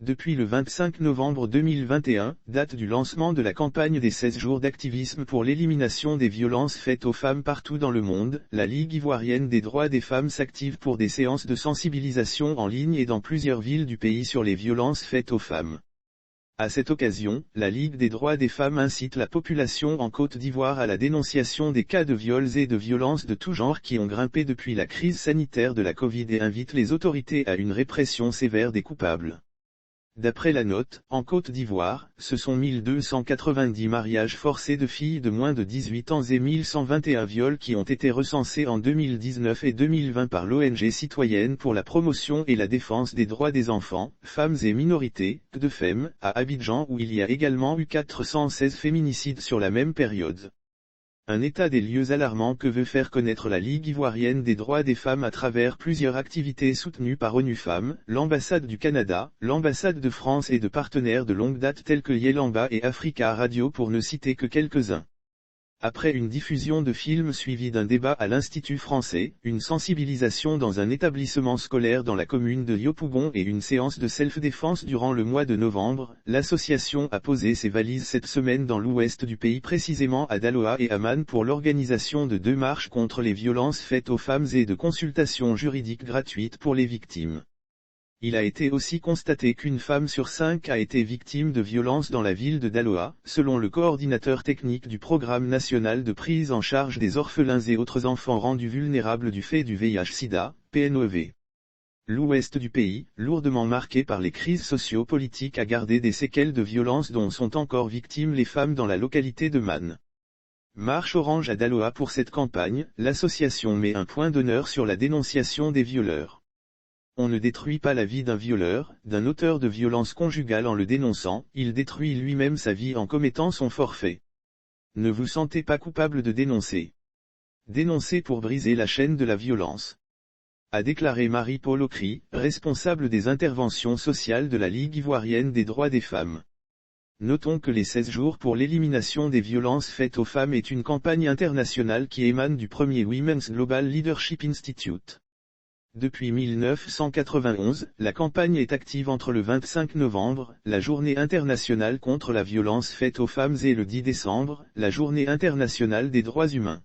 Depuis le 25 novembre 2021, date du lancement de la campagne des 16 jours d'activisme pour l'élimination des violences faites aux femmes partout dans le monde, la Ligue ivoirienne des droits des femmes s'active pour des séances de sensibilisation en ligne et dans plusieurs villes du pays sur les violences faites aux femmes. À cette occasion, la Ligue des droits des femmes incite la population en Côte d'Ivoire à la dénonciation des cas de viols et de violences de tout genre qui ont grimpé depuis la crise sanitaire de la Covid et invite les autorités à une répression sévère des coupables. D'après la note, en Côte d'Ivoire, ce sont 1290 mariages forcés de filles de moins de 18 ans et 1121 viols qui ont été recensés en 2019 et 2020 par l'ONG citoyenne pour la promotion et la défense des droits des enfants, femmes et minorités, DFEM, à Abidjan où il y a également eu 416 féminicides sur la même période. Un état des lieux alarmant que veut faire connaître la Ligue ivoirienne des droits des femmes à travers plusieurs activités soutenues par ONU Femmes, l'ambassade du Canada, l'ambassade de France et de partenaires de longue date tels que Yelamba et Africa Radio pour ne citer que quelques-uns. Après une diffusion de films suivie d'un débat à l'Institut français, une sensibilisation dans un établissement scolaire dans la commune de Yopougon et une séance de self-défense durant le mois de novembre, l'association a posé ses valises cette semaine dans l'ouest du pays précisément à Daloa et Amman pour l'organisation de 2 marches contre les violences faites aux femmes et de consultations juridiques gratuites pour les victimes. Il a été aussi constaté qu'une femme sur 5 a été victime de violences dans la ville de Daloa, selon le coordinateur technique du Programme national de prise en charge des orphelins et autres enfants rendus vulnérables du fait du VIH-Sida, PNOV. L'ouest du pays, lourdement marqué par les crises socio-politiques a gardé des séquelles de violences dont sont encore victimes les femmes dans la localité de Man. Marche orange à Daloa pour cette campagne, l'association met un point d'honneur sur la dénonciation des violeurs. On ne détruit pas la vie d'un violeur, d'un auteur de violence conjugale en le dénonçant, il détruit lui-même sa vie en commettant son forfait. Ne vous sentez pas coupable de dénoncer. Dénoncez pour briser la chaîne de la violence. A déclaré Marie-Paule Ocry, responsable des interventions sociales de la Ligue ivoirienne des droits des femmes. Notons que les 16 jours pour l'élimination des violences faites aux femmes est une campagne internationale qui émane du premier Women's Global Leadership Institute. Depuis 1991, la campagne est active entre le 25 novembre, la journée internationale contre la violence faite aux femmes et le 10 décembre, la journée internationale des droits humains.